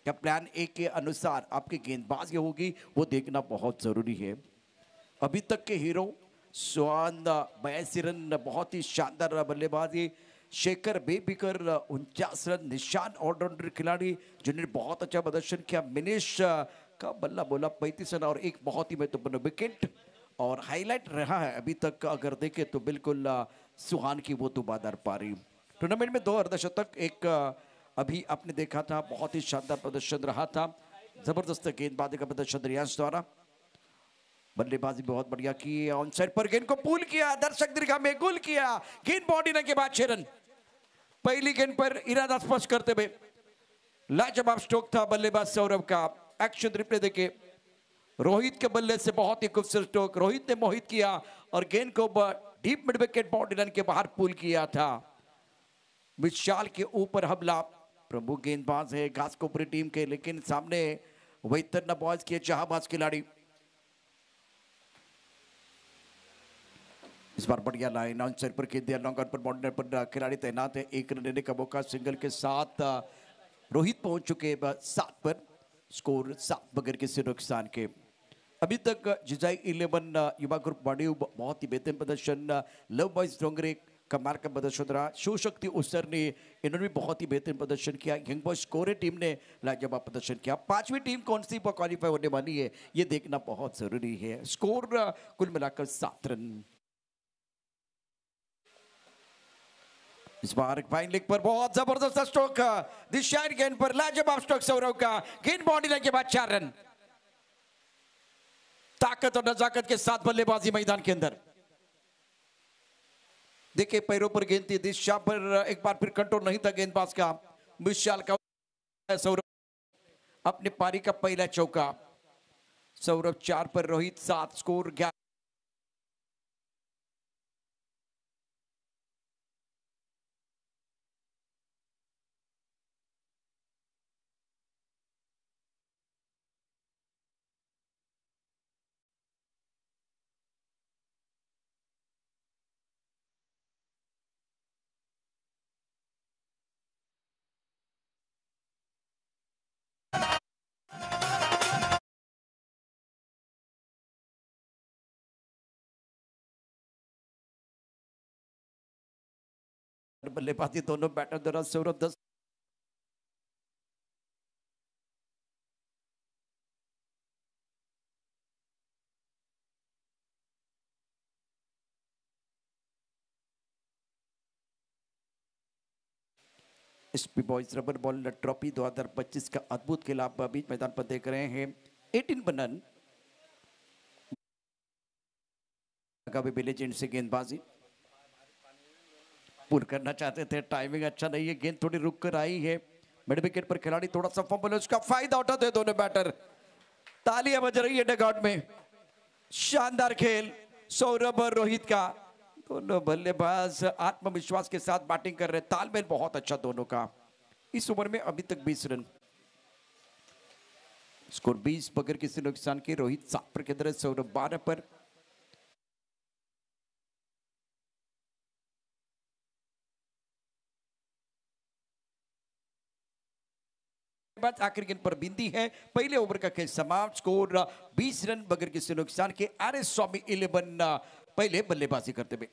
क्या plan A के अनुसार आपकी गेंदबाजी होगी, वो देखना बहुत जरूरी है। अभी तक के हीरो स्वान 82 रन, बहुत ही शानदार बल्लेबाजी। शेखर बेबीकर 49 रन, निशान ऑलराउंडर खिलाड़ी जिन्होंने बहुत अच्छा प्रदर्शन किया। मिनेश का बल्ला बोला 35 रन और एक बहुत ही महत्वपूर्ण विकेट। और हाईलाइट रहा है अभी तक का अगर देखें तो बिल्कुल सुहान की वो दुबादार पारी। टूर्नामेंट में 2 अर्धशतक, एक अभी आपने देखा था, बहुत ही शानदार प्रदर्शन रहा था। जबरदस्त गेंदबाजी का प्रदर्शन रियांश द्वारा। बल्लेबाजी बहुत बढ़िया की, ऑन साइड पर गेंद को पुल किया, दर्शक दीर्घा में गोल किया। गेंद बॉडी ने के बाद 6 रन। पहली गेंद पर इरादा स्पष्ट करते हुए लाजवाब स्ट्रोक था बल्लेबाज सौरभ का। एक्शन रिप्ले देखे, रोहित के बल्ले से बहुत ही खूबसूरत स्ट्रोक, रोहित ने मोहित किया और गेंद को deep mid wicket boundary के बाहर पुल किया था। विशाल के ऊपर हमला, प्रमुख गेंदबाज है घासकोपरी टीम के, लेकिन सामने वैतरना बॉयज के जहाबाज खिलाड़ी। इस बार बढ़िया लाइन ऑन साइड पर खेल दिया, लॉन्ग ऑन पर बॉर्डर पर खिलाड़ी तैनात है। 1 रन लेने का मौका सिंगल के साथ रोहित पहुंच चुके 7 पर, स्कोर 7 बगैर किसी नुकसान के। अभी तक जिजाई 11 युवा ग्रुप बॉडी बहुत ही बेहतरीन प्रदर्शन, लव बॉयज डोंगरे कमाल का प्रदर्शन रहा। शिव शक्ति उसरनी इन्होंने भी बहुत ही बेहतरीन प्रदर्शन किया। यंग बॉयज कोरे टीम ने लाजवाब प्रदर्शन किया। 5वीं टीम कौन सी पर क्वालिफाई होने वाली है, ये देखना बहुत जरूरी है। स्कोर कुल मिलाकर 7 रन। इस बार फाइन लेग पर बहुत जबरदस्त स्ट्रोक, दिशाइन गेंद पर लाजवाब स्ट्रोक सौरव का। गेंद बॉडी लाइन के बाद 4 रन। ताकत और नजाकत के साथ बल्लेबाजी मैदान के अंदर। देखिए पैरों पर गेंद थी, दिशा पर एक बार फिर कंट्रोल नहीं था गेंदबाज का। विशाल का सौरभ अपने पारी का पहला चौका। सौरभ 4 पर, रोहित 7, स्कोर 11। बल्लेबाजी दोनों बैटर द्वारा Saurabh 10 SP boys rubber ball trophy 2025 का अद्भुत खेल आप बीच मैदान पर देख रहे हैं। 18 बनन का भी लेजेंड से गेंदबाजी पुल करना चाहते थे, टाइमिंग अच्छा नहीं है, गेंद थोड़ी रुक कर आई है। मिड विकेट पर खिलाड़ी थोड़ा सा फंबल है, उसका फायदा उठाते दोनों बैटर। तालियां बज रही है डगआउट में। शानदार खेल सौरभ और रोहित का, दोनों बल्लेबाज आत्मविश्वास के साथ बैटिंग कर रहे, तालमेल बहुत अच्छा दोनों का। इस ओवर में अभी तक 20 रन, स्कोर 20 बगैर किसी नुकसान के। रोहित 7 पर खेल रहे, सौरभ 12 पर। आखिर गेंद पर बिंदी है, पहले ओवर का खेल समाप्त। स्कोर 20 रन बगैर किसी नुकसान के। आर एस स्वामी 11 पहले बल्लेबाजी करते हुए।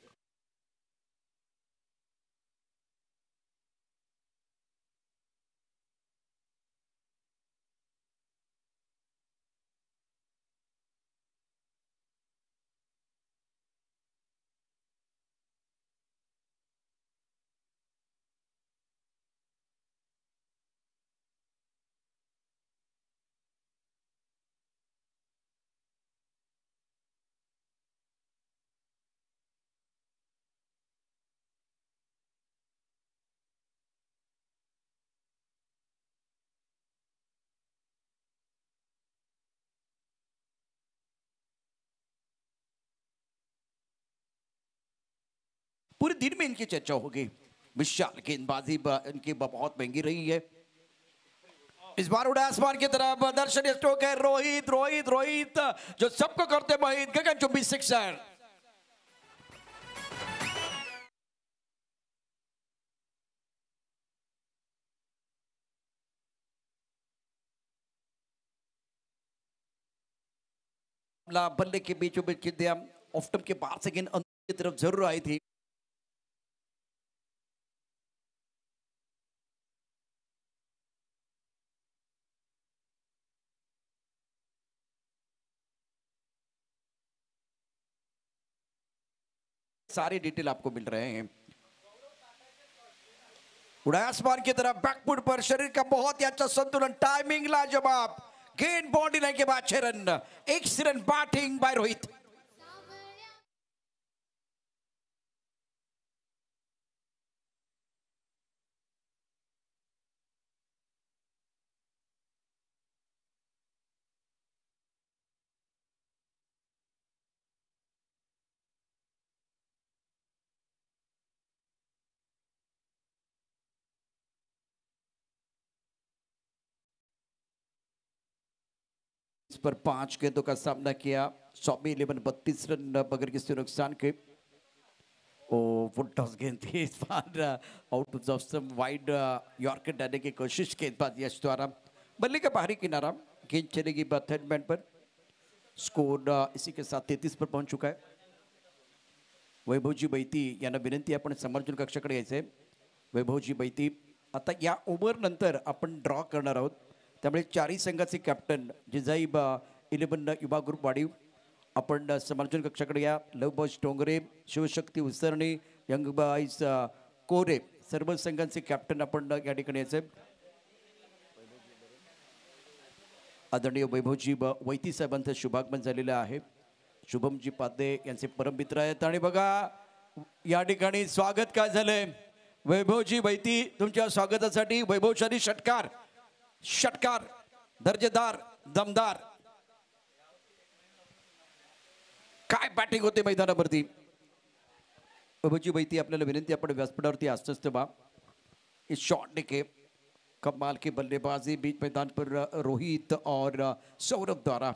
पूरे दिन में इनकी चर्चा होगी। विशाल गेंदबाजी इनकी बहुत महंगी रही है। इस बार उड़ा आसमान की तरफ, दर्शनीय स्ट्रोक है। रोहित रोहित रोहित जो सबको करते मोहित, गगन चुंबी सिक्सर। बल्ले के बीचों बीच दिया ऑफ स्टंप के बाहर से गेंद अंदर की तरफ जरूर आई थी। सारे डिटेल आपको मिल रहे हैं। उड़ाया आसमान की तरफ, बैकफुट पर, शरीर का बहुत ही अच्छा संतुलन, टाइमिंग लाजवाब, गेंद बाउंड्री लाइन के बाद 6 run, 1 run batting by Rohit. इस पर 5 गेंदों का सामना किया, 32 रन बगैर किसी नुकसान के। ओ फुल टॉस गेंद थी इस बार, out of some wide yorker डालने की कोशिश गेंदबाज यश द्वारा। बल्ले का बाहरी किनारा, गेंद चलेगी थर्ड मैन पर। स्कोर इसी के साथ 33 पर पहुंच चुका है। वैभवजी बैती यांना विनंती आपण समर्जन कक्षाकडे यायचे। वैभवजी बैती, आता या ओव्हर नंतर आपण ड्रॉ करणार आहोत, त्यामुळे चारही संघाचे कॅप्टन जिजाई 11 युवा ग्रुप वाढीव आपण समर्जन कक्षाकडे या। Love boys Dongre, Shivshakti Usarni, young boys Kore, सर्व संघांचे कॅप्टन आपण या ठिकाणी यायचे। आदरणीय वैभवजी वैती साहेबांचं शुभागमन झालेलं आहे। शुभमजी पादे यांचे परममित्र आहेत आणि बघा या ठिकाणी स्वागत काय झालंय। वैभवजी वैती, तुमच्या स्वागतासाठी वैभवशाली षटकार, षटकार दर्जेदार, दमदार, काय बॅटिंग होते मैदानावरती। वैभवजी वैती, आपल्याला विनंती, आपण व्यासपीठावरती आस्तस्त बा। इस शॉट के कमाल की बल्लेबाजी बीच मैदान पर रोहित और सौरभ द्वारा,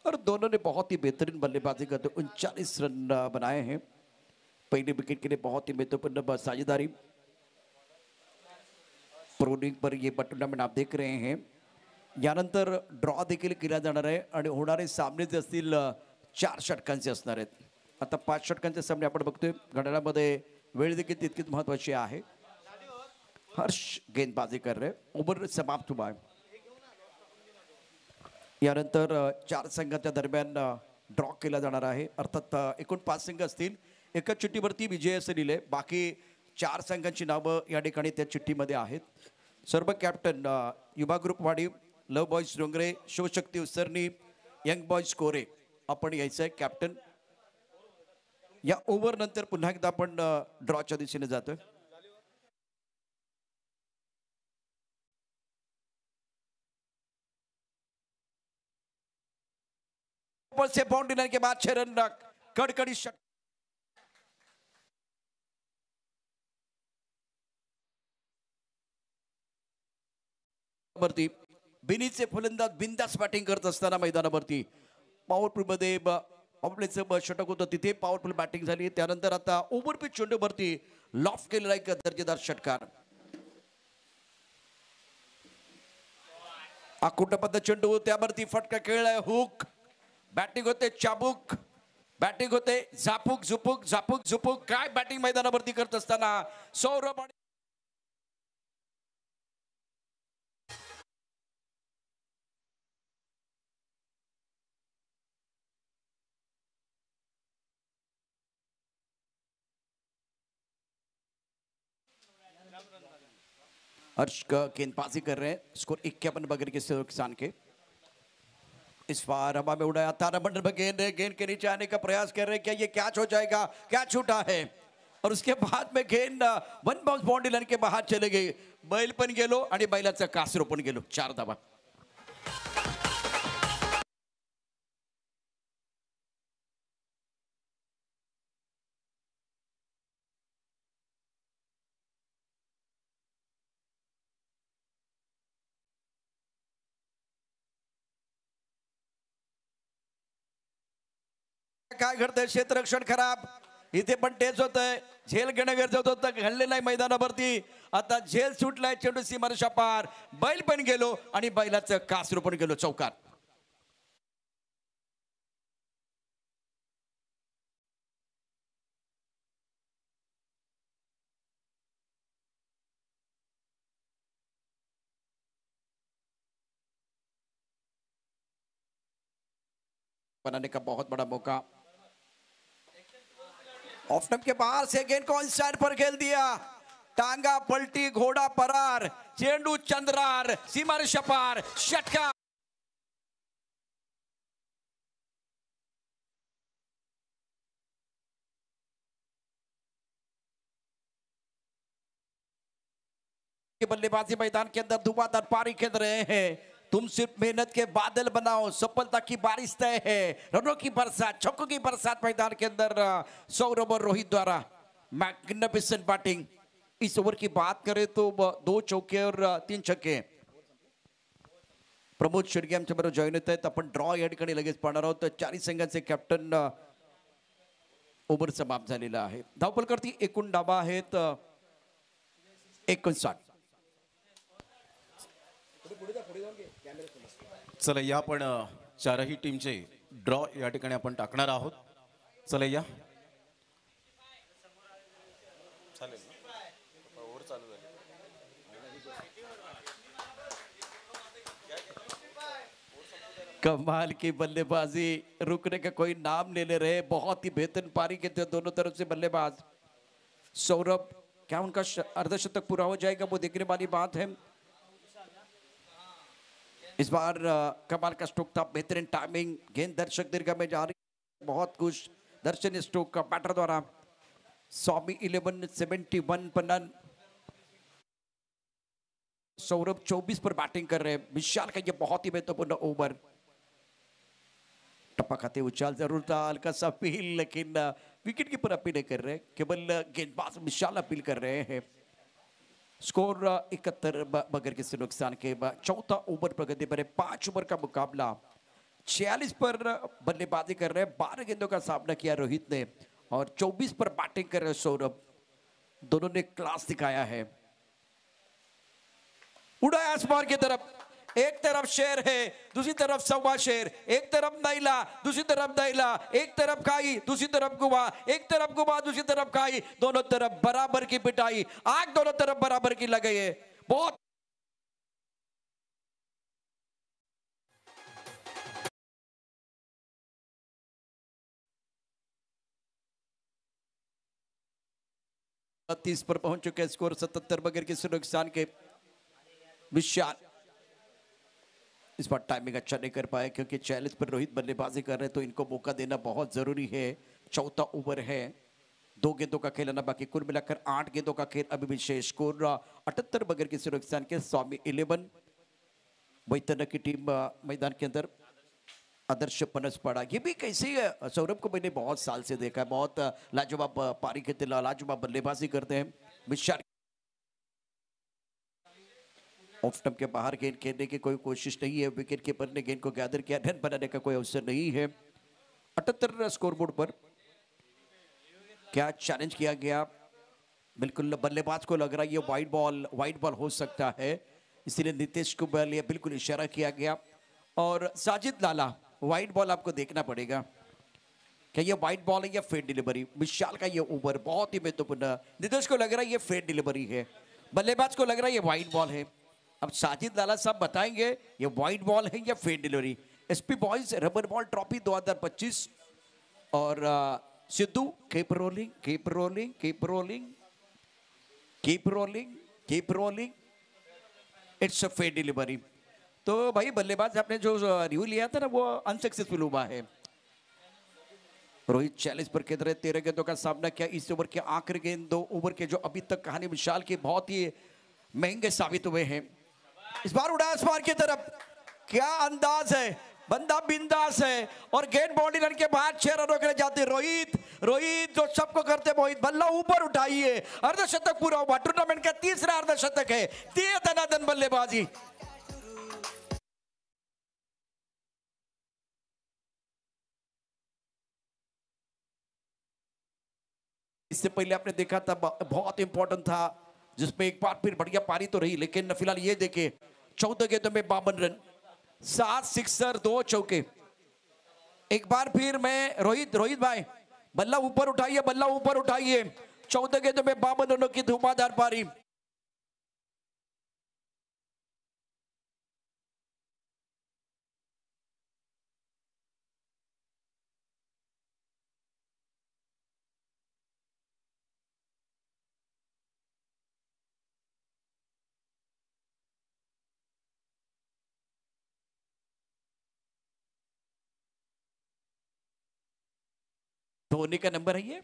और दोनों ने बहुत ही बेहतरीन बल्लेबाजी करते 39 रन बनाए हैं। पहले विकेट के लिए बहुत ही महत्वपूर्ण साझेदारी। प्रोलिंग पर ये टूर्नामेंट आप देख रहे हैं। यानंतर ड्रॉ देखील केला जाणार आहे आणि होणारे सामने जे असतील 4 षटकांचे असणार आहेत। आता 5 षटकांचे सामने आपण बघतोय, घड्याळामध्ये वेळ देखील तितकीच महत्वाची आहे। हर्ष गेंदबाजी कर रहे, ओव्हर समाप्त हुआ है। यानंतर 4 संघाच्या दरम्यान ड्रॉ केला जाणार आहे, अर्थात एकूण 5 संघ असतील। एका चिठ्ठीवरती विजय असे लिहिले, बाकी 4 संघांची नावं या ठिकाणी त्या चिठ्ठीमध्ये आहेत। सर्व captain Yuva group Wadhiv, love boys Dongre, Shivshakti Usarni, young boys Kore आपण यायचं आहे कॅप्टन। या ओव्हर नंतर पुन्हा एकदा आपण ड्रॉच्या दिशेने जातोय। से बाउंड्री लाइन के बाद 6 रन, कड़कड़ी शट वरती बिनीचे फलंदाज बिंदास बॅटिंग करत असताना मैदानावरती पॉवरफुल मध्ये आपलेचं षटक होतं, तिथे पॉवरफुल बॅटिंग झाली। त्यानंतर आता ओव्हर पिच चेंडूवरती लॉफ्ट केलेला एक दर्जेदार षटकार, आकुटपद्ध चेंडू, त्यावरती फटका खेळलाय, हुक, बॅटिंग होते चाबूक, बॅटिंग होते झापूक झुपूक, झापूक झुपूक, काय बॅटिंग मैदानावरती करत असताना सौरभ हर्ष का गेंदबाजी कर रहे हैं। स्कोर 51 बगैर किसी नुकसान के। इस बार हवा में उड़ाया, तारामंडल में गेंद है, गेंद के नीचे आने का प्रयास कर रहे हैं, क्या ये कैच हो जाएगा, कैच छूटा है, और उसके बाद में गेंद वन बाउंस बाउंड्री लाइन के बाहर चले गई। बैल पण गेलो आणि बैलाचं कासरो पण गेलो, 4 धावा। काय घडतंय, क्षेत्ररक्षण खराब, इथे पण तेच होतंय, झेल घेणं गरजेचं होतं, घडलेलं आहे मैदानावरती। आता झेल सुटलाय, चेंडू सीमारेषा पार, बैल पण गेलो आणि बैलाचं कासरू पण गेलो, चौकार। बनाने का बहुत बड़ा मौका। ऑफ स्टंप के बाहर से गेंद को इनसाइड पर खेल दिया, टांगा पलटी, घोड़ा परार, चेंडू चंद्रार, सीमा शपार, षटकार। बल्लेबाजी मैदान के अंदर धुआंधार पारी खेल रहे हैं। तुम सिर्फ मेहनत के बादल बनाओ, सफलता की बारिश तय है। रनों की बरसात, छक्कों की बरसात मैदान के अंदर सौरभ और रोहित द्वारा मैग्निफिसेंट बैटिंग। इस ओवर की बात करें तो 2 चौके और 3 छक्के। प्रमोद शेडगे आमच्या बरोबर जॉईन होत आहेत। आपण ड्रॉ या ठिकाणी लगेच पाहणार आहोत। 40 संघांचे कॅप्टन ओव्हर समाप्त झालेला आहे। धावफलकावरती एकूण डावा आहेत 59। चला या पण चारही टीमचे ड्रॉ या ठिकाणी आपण टाकणार आहोत। चला या चालेल ओव्हर चालू झाली। कमाल की बल्लेबाजी, रुकने का कोई नाम ले ले रहे। बहुत ही बेहतरीन पारी के थे दोनों तरफ से बल्लेबाज। सौरभ, क्या उनका अर्धशतक पूरा हो जाएगा, वो देखने वाली बात है। इस बार कमाल का स्ट्रोक था, बेहतरीन टाइमिंग, गेंद दर्शक दीर्घा में जा रही, बहुत कुछ। दर्शनीय स्ट्रोक का बैटर द्वारा स्वामी 1171 पन्नन। सौरभ 24 पर बैटिंग कर रहे हैं। विशाल का ये बहुत ही महत्वपूर्ण ओवर। टप्पा खाते उछाल जरूर था, हल्का सा अपील, लेकिन विकेट कीपर अपील नहीं कर रहे, केवल गेंदबाज विशाल अपील कर रहे हैं। स्कोर 71 बगैर किसी नुकसान के। चौथा ओवर प्रगति पर है। 5 ओवर का मुकाबला, 46 पर बल्लेबाजी कर रहे हैं। 12 गेंदों का सामना किया रोहित ने और 24 पर बैटिंग कर रहे हैं सौरभ। दोनों ने क्लास दिखाया है। उड़ाया आसमान की तरफ, एक तरफ शेर है, दूसरी तरफ सवा शेर। एक तरफ नैला, दूसरी तरफ नैला। एक तरफ खाई, दूसरी तरफ गुवा। एक तरफ गुवा, दूसरी तरफ खाई। दोनों तरफ बराबर की पिटाई, आग दोनों तरफ बराबर की लग गई है। बहुत तीस पर पहुंच चुके हैं। स्कोर 77 बगैर किसी नुकसान के। विशाल इस बार टाइमिंग अच्छा नहीं कर पाए, क्योंकि 46 पर रोहित बल्लेबाजी कर रहे हैं, तो इनको मौका देना बहुत जरूरी है। चौथा ओवर है, 2 गेंदों का खेल आना बाकी। कुल मिलाकर 8 गेंदों का खेल अभी भी शेष। स्कोर 78 बगैर किसी नुकसान के। स्वामी 11 वैतन्य की टीम मैदान के अंदर। आदर्श पनसपाड़ा, ये भी कैसे है, सौरभ को मैंने बहुत साल से देखा है। बहुत लाजवाब पारी खेलते, लाजवाब बल्लेबाजी करते हैं। विशाल ऑफ स्टंप के बाहर गेंद खेलने की कोई कोशिश नहीं है। विकेट कीपर ने गेंद को गैदर किया, रन बनाने का कोई अवसर नहीं है। 78 स्कोरबोर्ड पर क्या चैलेंज किया गया, बिल्कुल बल्लेबाज को लग रहा है ये वाइड बॉल हो सकता है, इसीलिए नीतीश को बल बिल्कुल इशारा किया गया। और साजिद लाला, वाइड बॉल आपको देखना पड़ेगा, क्या ये वाइड बॉल है या फेड डिलीवरी। विशाल का ये ओवर बहुत ही महत्वपूर्ण। नीतीश को लग रहा है ये फेड डिलीवरी है, बल्लेबाज को लग रहा है ये वाइड बॉल है। अब साजिद लाला साहब बताएंगे ये वाइड बॉल है या फेड delivery. SP boys rubber ball trophy 2025 और Sidhu keep rolling keep rolling keep rolling keep rolling keep rolling, it's a फेड डिलीवरी। तो भाई बल्लेबाज आपने जो रिव्यू लिया था ना, वो अनसक्सेसफुल हुआ है। रोहित 46 पर खेल रहे, 13 गेंदों का सामना किया। इस ओवर के आखिरी गेंद 2 ओवर के जो अभी तक कहानी विशाल की बहुत ही महंगे साबित हुए हैं। इस बार उड़ा आसमान की तरफ, क्या अंदाज है, बंदा बिंदास है और गेंद बाउंड्री लाइन के बाहर 6 रनों के लिए जाते। रोहित जो सबको करते, मोहित बल्ला ऊपर उठाइए, अर्धशतक पूरा हुआ। टूर्नामेंट का तीसरा अर्धशतक है। दिए दनादन बल्लेबाजी। इससे पहले आपने देखा था, बहुत इंपॉर्टेंट था, जिसमें एक बार फिर बढ़िया पारी तो रही, लेकिन फिलहाल ये देखे 14 गेंदों में 52 रन, 7 सिक्सर 2 चौके। एक बार फिर मैं रोहित भाई बल्ला ऊपर उठाइए, बल्ला ऊपर उठाइए। 14 गेंदों में 52 रनों की धुआंधार पारी। धोनी का नंबर है ये।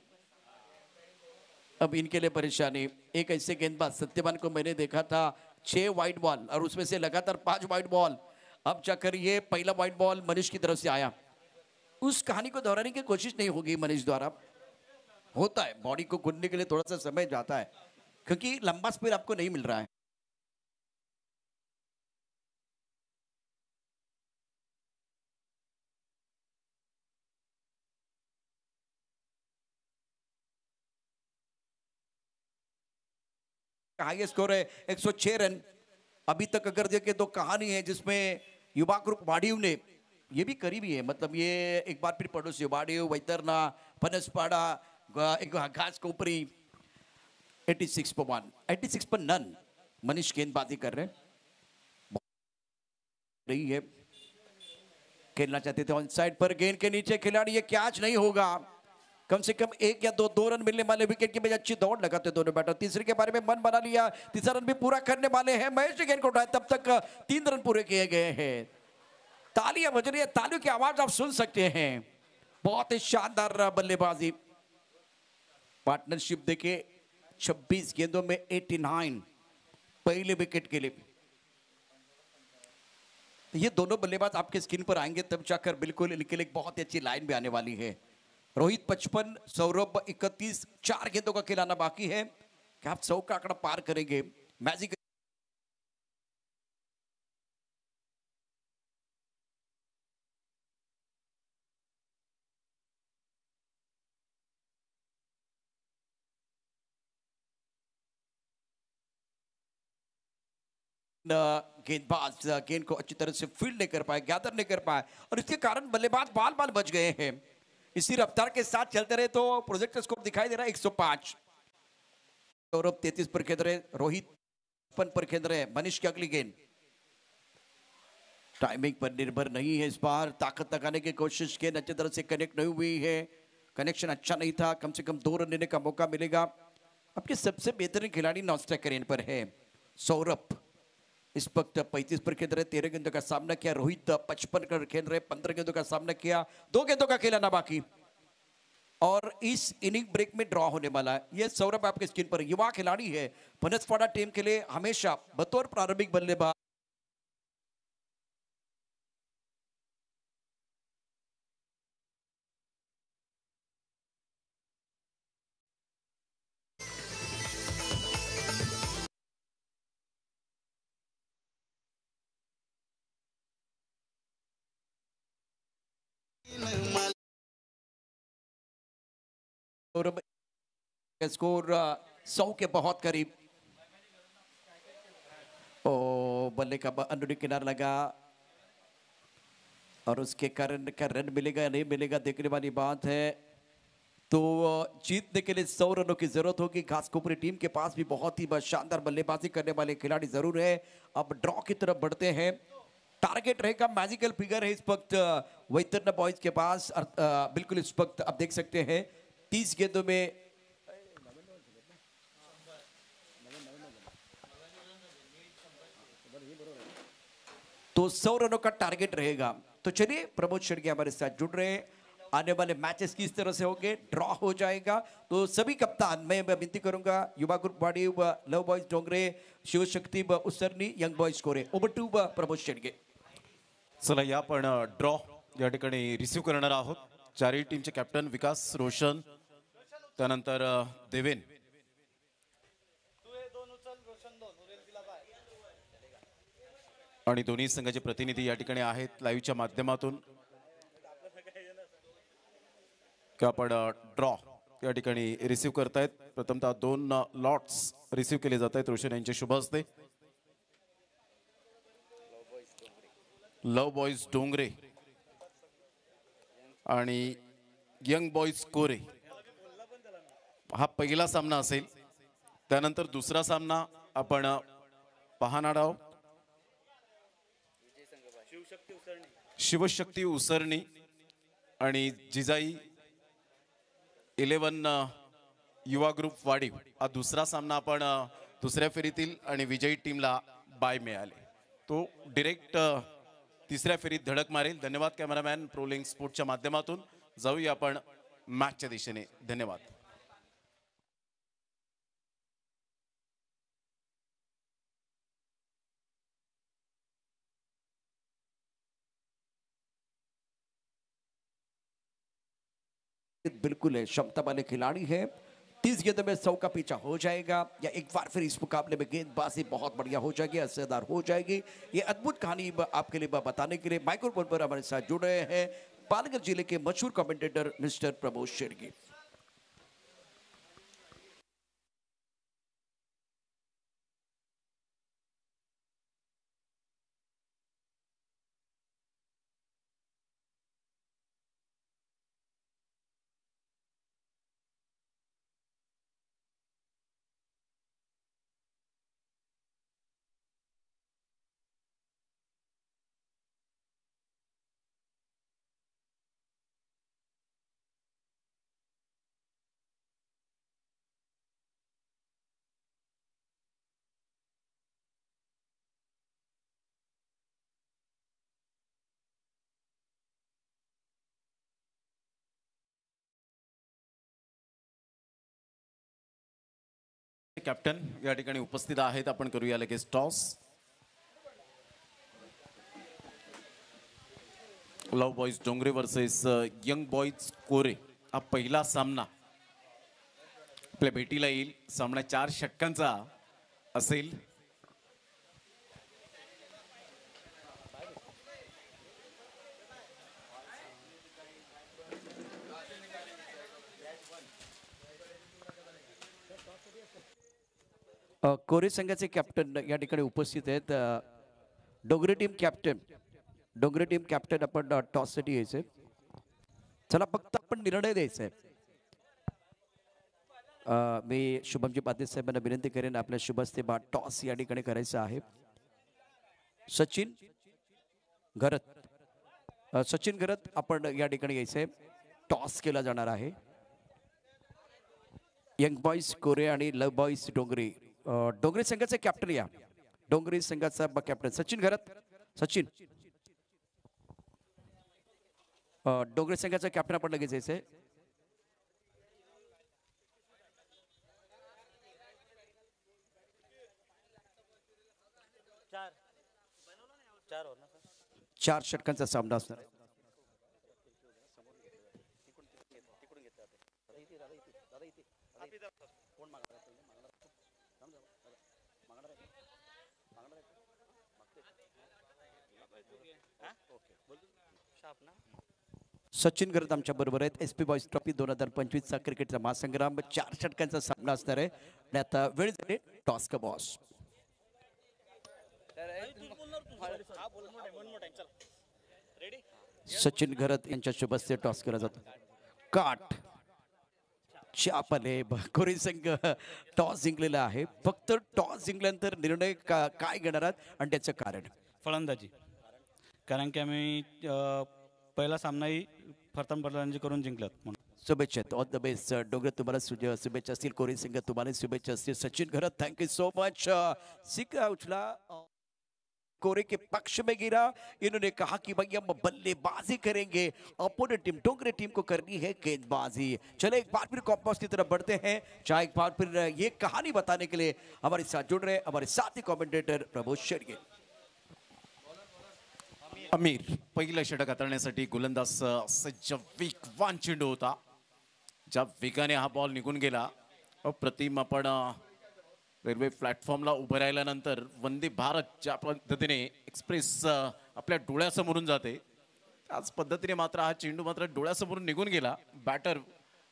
अब इनके लिए परेशानी। एक ऐसे गेंदबाज सत्यवान को मैंने देखा था 6 वाइड बॉल और उसमें से लगातार 5 वाइड बॉल। अब जाकर ये पहला वाइड बॉल मनीष की तरफ से आया। उस कहानी को दोहराने की कोशिश नहीं होगी मनीष द्वारा। होता है, बॉडी को घुलने के लिए थोड़ा सा समय जाता है क्योंकि लंबा स्पिन आपको नहीं मिल रहा है। हाईएस्ट स्कोर है 106 रन अभी तक। अगर देखे तो कहानी है जिसमें युवा ग्रुप वाडिव ने, ये भी करीबी है, मतलब ये एक बार फिर पड़ोसी वाडिव, वैतरना, पनसपाड़ा, एक घास कोपरी। 86 पर 1, 86 पर नन। मनीष गेंदबाजी कर रहे हैं, रही है, खेलना चाहते थे ऑन साइड पर, गेंद के नीचे खिलाड़ी, ये कैच नहीं होगा। कम से कम 1 या 2 रन मिलने वाले। विकेट की बजाय अच्छी दौड़ लगाते दोनों बैटर। तीसरे के बारे में मन बना लिया, तीसरा रन भी पूरा करने वाले हैं। महेश ने गेंद को उठाया, तब तक 3 रन पूरे किए गए हैं। तालियां बज रही है, तालियों की आवाज आप सुन सकते हैं। बहुत ही शानदार बल्लेबाजी। पार्टनरशिप देखे 26 गेंदों में 89 पहले विकेट के लिए। ये दोनों बल्लेबाज आपके स्क्रीन पर आएंगे तब जाकर बिल्कुल इनके लिए बहुत ही अच्छी लाइन भी आने वाली है। रोहित 55, सौरभ 31, 4 गेंदों का खिलाना बाकी है। क्या आप 100 का आंकड़ा पार करेंगे? मैजिक गेंदबाज गेंद को अच्छी तरह से फील्ड नहीं कर पाए, गैदर नहीं कर पाए और इसके कारण बल्लेबाज बाल बाल बच गए हैं। इसी रफ्तार के साथ चलते रहे तो प्रोजेक्ट स्कोर दिखाई दे रहा है 105। सौरभ 33 पर खेल रहे, रोहित 55 पर खेल रहे। मनीष की अगली गेंद टाइमिंग पर निर्भर नहीं है, इस बार ताकत लगाने की कोशिश की, अच्छी तरह से कनेक्ट नहीं हुई है, कनेक्शन अच्छा नहीं था। कम से कम 2 रन लेने का मौका मिलेगा। आपके सबसे बेहतरीन खिलाड़ी नॉन स्ट्राइकर रेन पर है सौरभ। इस वक्त 35 पर खेल रहे, 13 गेंदों का सामना किया। रोहित 55 पर खेल रहे, 15 गेंदों का सामना किया, 2 गेंदों का खिलाना बाकी और इस इनिंग ब्रेक में ड्रॉ होने वाला है। ये सौरभ आपके स्क्रीन पर युवा खिलाड़ी है, बनसपाड़ा टीम के लिए हमेशा बतौर प्रारंभिक बल्लेबाज स्कोर 100 के बहुत करीब। ओ बल्ले का अंदरूनी किनारा लगा और उसके कारण का रन मिलेगा या नहीं मिलेगा देखने वाली बात है। तो जीतने के लिए 100 रनों की जरूरत होगी। घासकोपरी टीम के पास भी बहुत ही शानदार बल्लेबाजी करने वाले खिलाड़ी जरूर है। अब ड्रॉ की तरफ बढ़ते हैं। टारगेट रहेगा, मैजिकल फिगर है इस वक्त वैतरना बॉयज के पास। बिल्कुल इस वक्त आप देख सकते हैं 30 गेंदों में तो 100 रनों का टारगेट रहेगा। तो चलिए प्रमोद शेड़गे हमारे साथ जुड़ रहे हैं। आने वाले मैचेस किस तरह से होंगे, ड्रॉ हो जाएगा तो सभी कप्तान मैं विनती करूंगा, Yuva group Wadi, love boys Dongre, Shivshakti Usarni, young boys Kore, over to Pramod Shedge. चला या आपण ड्रॉ या ठिकाणी रिसीव्ह करणार आहोत। चारही टीमचे कॅप्टन विकास, रोशन, त्यानंतर देवेन आणि दोन्ही संघाचे प्रतिनिधी या ठिकाणी आहेत लाईव्हच्या माध्यमातून। की आपण ड्रॉ या ठिकाणी रिसीव्ह करतायत। प्रथमतः 2 लॉट्स रिसीव्ह केले जात आहेत रोशन यांचे शुभ हस्ते। लव बॉयज डोंगरे आणि यंग बॉयज कोरे हा पहिला सामना असेल। त्यानंतर दुसरा सामना आपण पाहणार आहोत। शिवशक्ती उसरणी आणि जिजाई 11 युवा ग्रुप वाडीव हा दुसरा सामना आपण दुसऱ्या फेरीतील आणि विजयी टीमला बाय मिळाले तो डायरेक्ट तिसऱ्या फेरीत धडक मारेल। धन्यवाद कॅमेरामॅन प्रोलिंग स्पोर्टच्या माध्यमातून। जाऊया आपण मॅचच्या दिशेने. धन्यवाद. बिल्कुल है, क्षमता वाले खिलाड़ी है। 30 गेंदों में 100 का पीछा हो जाएगा या एक बार फिर इस मुकाबले में गेंदबाजी बहुत बढ़िया हो जाएगी, असरदार हो जाएगी। ये अद्भुत कहानी आपके लिए बताने के लिए माइक्रोफोन पर हमारे साथ जुड़ रहे हैं पालघर जिले के मशहूर commentator mister Pramod Shergi. Captain या ठिकाणी उपस्थित आहेत. आपण करूया लगेच toss. Love boys Dongre versus young boys Kore हा पहिला सामना आपल्या भेटीला येईल. सामना 4 षटकांचा असेल. कोरे संघाचे कॅप्टन या ठिकाणी उपस्थित आहेत. डोंगरे टीम कॅप्टन आपण टॉस साठी यायचंय. चला फक्त आपण निर्णय द्यायचा आहे. मी शुभमजी पाटील साहेबांना विनंती करेन आपल्या शुभस्ते टॉस या ठिकाणी करायचा आहे. सचिन घरत आपण या ठिकाणी यायचंय. टॉस केला जाणार आहे. यंग बॉयज कोरे आणि लव बॉयज डोंगरे संघाचे कॅप्टन या डोंगरे संघाचा कॅप्टन सचिन घरत. डोंगरे संघाचा कॅप्टन आपण लगेच यायचंय. चार षटकांचा सामना असणार आहे. सचिन घरत आमच्या बरोबर आहेत. SP बॉयज ट्रॉफी 2025 चा क्रिकेटचा महासंग्राम 4 षटकांचा सामना असणार आहे. आणि आता वेळ झाली टॉस का बॉस. सचिन घरत यांच्या शुभ हस्ते टॉस केला जातो. काट चापले कोरी संघ टॉस जिंकलेला आहे. फक्त टॉस जिंकल्यानंतर निर्णय काय घेणार आहात आणि त्याचं कारण? फलंदाजी. कारण की आम्ही पहिला सामनाही प्रथम फलंदाजी करून जिंकलात म्हणून. शुभेच्छा. All the best. डोंगर तुम्हाला शुभेच्छा असतील. कोरी सिंग तुम्हाला शुभेच्छा असतील. सचिन घरत थैंक यू सो मच. सिक्का उछला कोरे के पक्ष में गिरा. इन्होंने कहा कि भैया हम बल्लेबाजी करेंगे. अपोनेंट टीम डोंगरे टीम को करनी है गेंदबाजी. चले एक बार फिर कॉम्पोस्ट की तरफ बढ़ते हैं. चाहे एक बार फिर ये कहानी बताने के लिए हमारे साथ जुड़ रहे हमारे साथी कमेंटेटर प्रमोद शेरगे. अमीर पहिलं षटक हाताळण्यासाठी गोलंदाज सज्ज वेगवान चेंडू होता. ज्या वेगाने हा बॉल निघून गेला. अप्रतिम. आपण रेल्वे प्लॅटफॉर्मला उभं राहिल्यानंतर वंदे भारत ज्या पद्धतीने एक्सप्रेस आपल्या डोळ्यासमोरून जाते त्याच पद्धतीने मात्र हा चेंडू मात्र डोळ्यासमोरून निघून गेला. बॅटर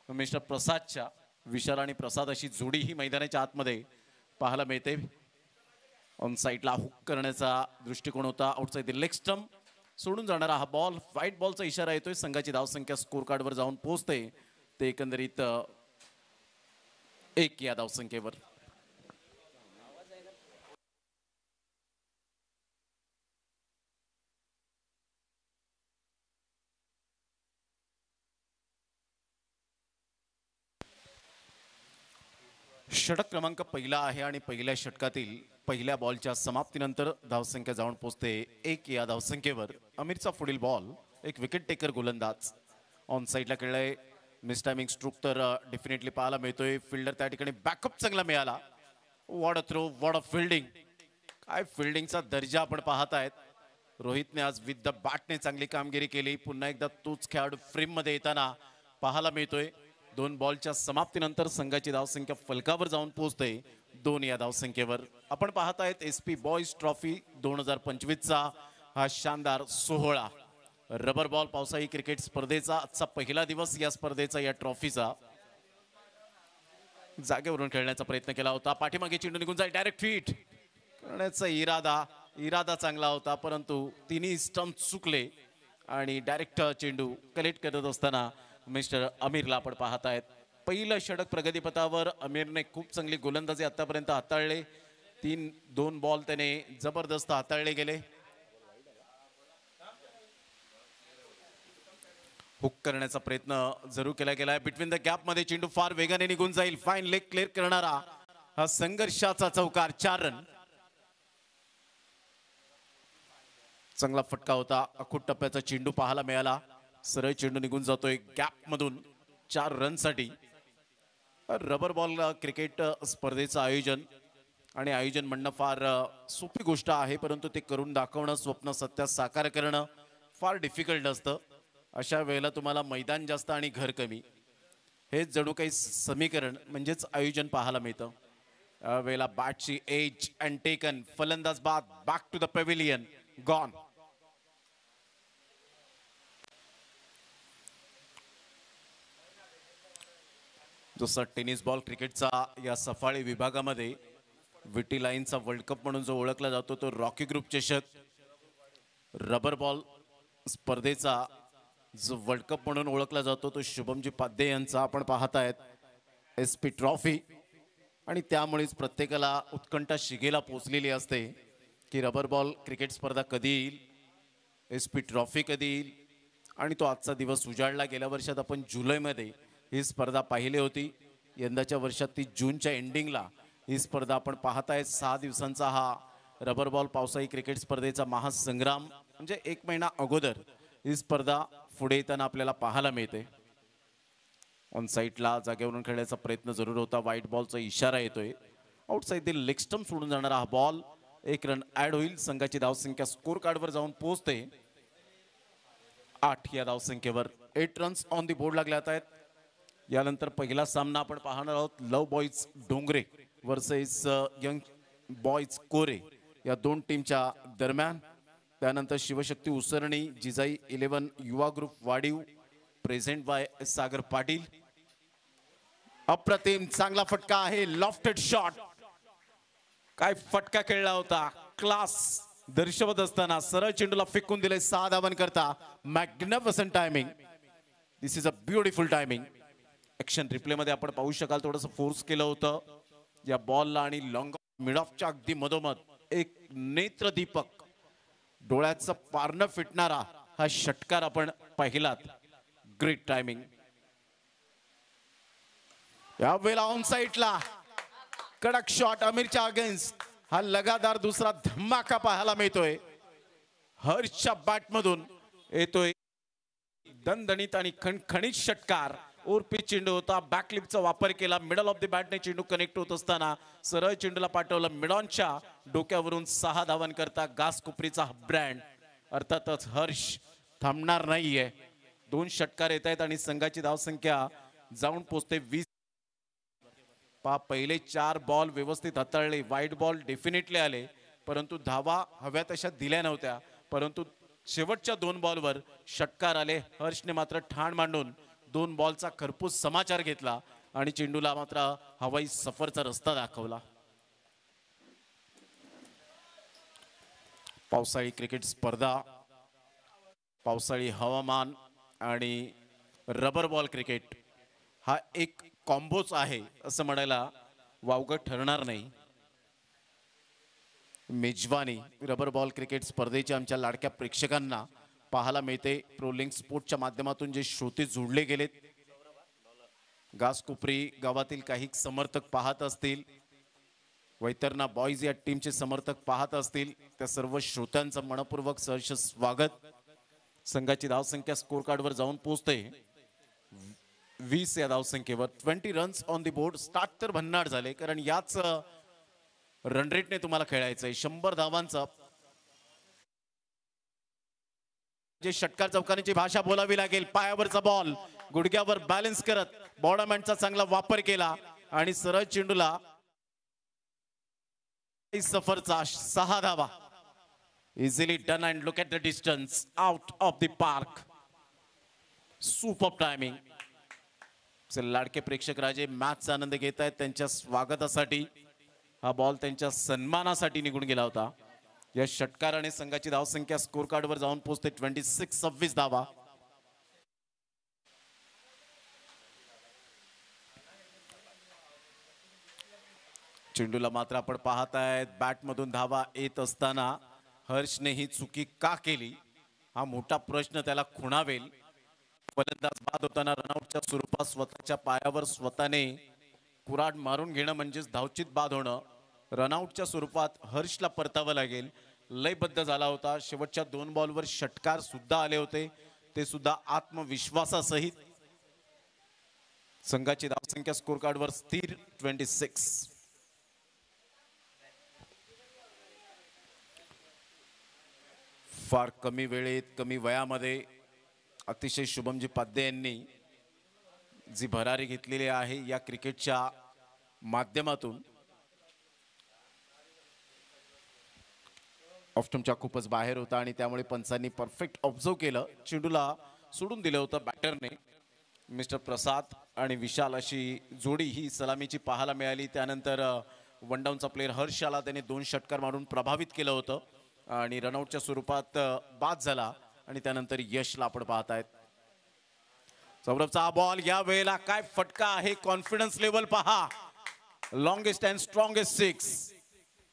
मिस्टर प्रसादच्या विशाल आणि प्रसाद अशी जोडी ही मैदानाच्या आतमध्ये पाहायला मिळते. ऑन साईडला हुक करण्याचा दृष्टिकोन होता. आउटसाइड द लेग स्टंप सोडून जाणारा हा बॉल. व्हाईट बॉलचा इशारा येतोय. संघाची धावसंख्या स्कोर कार्डवर जाऊन पोहोचते ते एकंदरीत 1 या धावसंख्येवर. षटक क्रमांक पहिला आहे आणि पहिल्या षटकातील पहिल्या बॉलच्या समाप्तीनंतर धावसंख्या जाऊन पोहोचते 1 या धावसंख्येवर. अमीरचा पुढील बॉल. एक विकेट टेकर गोलंदाज. ऑन साईडला खेळलाय मिस टायमिंग स्ट्रोक तर डेफिनेटली पाहायला मिळतोय. फिल्डर त्या ठिकाणी बॅकअप चांगला मिळाला. What a throw, what a fielding. काय फिल्डिंगचा दर्जा आपण पाहत आहेत. रोहितने आज विथ द बॅटने चांगली कामगिरी केली. पुन्हा एकदा तोच खेळाडू फ्रेम मध्ये येताना पाहायला मिळतोय. 2 बॉलच्या समाप्तीनंतर संघाची धावसंख्या फलकावर जाऊन पोहोचते 2 या धावसंख्येवर. आपण पाहत आहेत SP बॉयज ट्रॉफी 2025चा हा शानदार सोहळा. रबर बॉल पावसाळी क्रिकेट स्पर्धेचा आजचा पहिला दिवस या स्पर्धेचा, या ट्रॉफीचा. जागेवरून खेळण्याचा प्रयत्न केला होता. पाठीमागे चेंडू निघून जाईल. डायरेक्ट हिट करण्याचा इरादा चांगला होता, परंतु तिन्ही स्टंप चुकले आणि डायरेक्ट चेंडू कलेक्ट करत असताना मिस्टर अमीरला आपण पाहत आहेत. पहिलं षटक प्रगतीपथावर. अमीरने खूप चांगली गोलंदाजी आतापर्यंत हाताळले. 2 बॉल त्याने जबरदस्त हाताळले गेले. हुक करण्याचा प्रयत्न जरूर केला गेलाय. बिटवीन द गॅप मध्ये चेंडू फार वेगाने निघून जाईल. फाईन लेग क्लिअर करणारा हा संघर्षाचा चौकार. 4 रन. चांगला फटका होता. अखूट टप्प्याचा चेंडू पाहायला मिळाला. सरळ चेंडू निघून जातोय गॅप मधून 4 रन साठी. रबर बॉल क्रिकेट स्पर्धेचं आयोजन म्हणणं फार सोपी गोष्ट आहे, परंतु ते करून दाखवणं, स्वप्न सत्यात साकार करणं फार डिफिकल्ट असतं. अशा वेळेला तुम्हाला मैदान जास्त आणि घर कमी, हे जणू काही समीकरण म्हणजेच आयोजन पाहायला मिळतं. वेळेला बॅटची एज अँड टेकन. फलंदाज बाद. Back to the pavilion. Gone. जसा टेनिस बॉल क्रिकेटचा या सफाळी विभागामध्ये विटी लाईनचा वर्ल्ड कप म्हणून जो ओळखला जातो तो रॉकी ग्रुप चषक, रबर बॉल स्पर्धेचा जो वर्ल्ड कप म्हणून ओळखला जातो तो शुभमजी पाध्ये यांचा आपण पाहत आहेत SP ट्रॉफी. आणि त्यामुळेच प्रत्येकाला उत्कंठा शिगेला पोचलेली असते की रबर बॉल क्रिकेट स्पर्धा कधी येईल, SP ट्रॉफी कधी येईल. आणि तो आजचा दिवस उजाडला. गेल्या वर्षात आपण जुलैमध्ये ही स्पर्धा पाहिली होती. यंदाच्या वर्षात ती जूनच्या एंडिंगला ही स्पर्धा आपण पाहताय. 6 दिवसांचा हा रबर बॉल पावसाळी क्रिकेट स्पर्धेचा महासंग्राम, म्हणजे 1 महिना अगोदर ही स्पर्धा पुढे येताना आपल्याला पाहायला मिळते. ऑन साईडला जागेवरून खेळण्याचा प्रयत्न जरूर होता. व्हाईट बॉलचा इशारा येतोय. आउटसाईड द लेग स्टंप सोडून जाणारा हा बॉल. 1 रन ऍड होईल. संघाची धावसंख्या स्कोर कार्डवर जाऊन पोहोचते 8 या धावसंख्येवर. 8 रन्स ऑन दी बोर्ड लागले आहेत. यानंतर पहिला सामना आपण पाहणार आहोत. Love boys Dongre versus young boys Kore या 2 टीमच्या दरम्यान. त्यानंतर शिवशक्ती उसरणी जिजाई 11 युवा group वाडीव present by Sagar Patil. अप्रतिम चांगला फटका आहे. Lofted shot. काय फटका खेळला होता. क्लास दर्शवत असताना सरळ चेंडूला फेकून दिले. 6 धावन करता. Magnificent timing. This is a beautiful timing. Action replay मध्ये आपण पाहू शकाल थोडंसं फोर्स केलं होतं या बॉलला आणि लॉंग मिड ऑफच्या अगदी मधोमध एक नेत्रदीपक डोळ्याचं पारणं फिटणारा हा षटकार आपण पाहिलात. Great timing. या वेळेला ऑन साईडला कडक शॉट अमीरच्या अगेन्स्ट. हा लगातार दुसरा धमाका पाहायला मिळतोय. हर्षच्या बॅट मधून येतोय दणदणीत आणि खणखणीत षटकार. ओरपी चेंडू होता. बॅकलिपचा वापर केला. मिडल ऑफ द बॅटने चेंडू कनेक्ट होत असताना सरळ चेंडूला पाठवलं. मिडॉनच्या डोक्यावरून 6 धावन करता. घास कोपरीचा ब्रँड. अर्थातच हर्ष थांबणार नाहीये. 2 षटकार येत आहेत आणि संघाची धावसंख्या जाऊन पोहोचते 20. पहिले 4 बॉल व्यवस्थित हाताळले. व्हाईट बॉल डेफिनेटली आले, परंतु धावा हव्या तशा दिल्या नव्हत्या. परंतु शेवटच्या 2 बॉलवर षटकार आले. हर्षने मात्र ठाण मांडून 2 बॉलचा खरपूस समाचार घेतला आणि चेंडूला मात्र हवाई सफरचा रस्ता दाखवला. पावसाळी क्रिकेट स्पर्धा, पावसाळी हवामान आणि रबर बॉल क्रिकेट हा एक कॉम्बोच आहे असं म्हणायला वावगं ठरणार नाही. मेजवानी रबर बॉल क्रिकेट स्पर्धेच्या आमच्या लाडक्या प्रेक्षकांना पाहायला मिळते. प्रोलिंग स्पोर्टच्या माध्यमातून जे श्रोते जोडले गेलेत, घासकोपरी गावातील काही समर्थक पाहत असतील, वैतरणा बॉईज या टीमचे समर्थक पाहत असतील, त्या सर्व श्रोत्यांचं मनपूर्वक सहर्ष स्वागत. संघाची धावसंख्या स्कोर कार्डवर जाऊन पोहोचते 20 या धावसंख्येवर 20 runs on the board. Start तर भन्नाट झाले, कारण याच रन रेटने तुम्हाला खेळायचंय. 100 धावांचा जे षटकार चौकारांची भाषा बोलावी लागेल. पायावरचा बॉल गुडघ्यावर बॅलन्स करत बॉर्डरमॅनचा चांगला वापर केला आणि सरळ चेंडूला सफरचा 6 धावा. Easily done and look at the distance out of the park. Super timing. लाडके प्रेक्षक राजे मॅचचा आनंद घेत आहेत. त्यांच्या स्वागतासाठी हा बॉल त्यांच्या सन्मानासाठी निघून गेला होता. या षटकाराने संघाची धावसंख्या स्कोर कार्डवर जाऊन पोहोचते 26 धावा. चेंडूला मात्र आपण पाहतायत बॅटमधून धावा येत असताना हर्षने ही चुकी का केली हा मोठा प्रश्न त्याला खुणावेल. फलंदाज बाद होताना रनआउटच्या स्वरूपात स्वतःच्या पायावर स्वतःने कुऱ्हाड मारून घेणं म्हणजेच धावचित बाद होणं. रनआउटच्या स्वरूपात हर्षला परतावं लागेल. लयबद्ध झाला होता. शेवटच्या 2 बॉलवर षटकार सुद्धा आले होते, ते सुद्धा आत्मविश्वासासहित. संघाची धावसंख्या स्कोर कार्डवर स्थिर 26. फार कमी वेळेत कमी वयामध्ये अतिशय शुभमजी पाध्ये यांनी जी भरारी घेतलेली आहे या क्रिकेटच्या माध्यमातून. ऑफ्टमच्या खूपच बाहेर होता आणि त्यामुळे पंचांनी परफेक्ट ऑब्झर्व केलं. चेंडूला सोडून दिलं होतं बॅटरने. मिस्टर प्रसाद आणि विशाल अशी जोडी ही सलामीची पाहायला मिळाली. त्यानंतर वन डाऊनचा प्लेअर हर्ष आला. त्याने 2 षटकार मारून प्रभावित केलं होतं आणि रनआउटच्या स्वरूपात बाद झाला आणि त्यानंतर यशला आपण पाहतायत. सौरभचा हा बॉल या वेळेला काय फटका आहे. कॉन्फिडन्स लेवल पहा. लॉंगेस्ट अँड स्ट्रॉंगेस्ट 6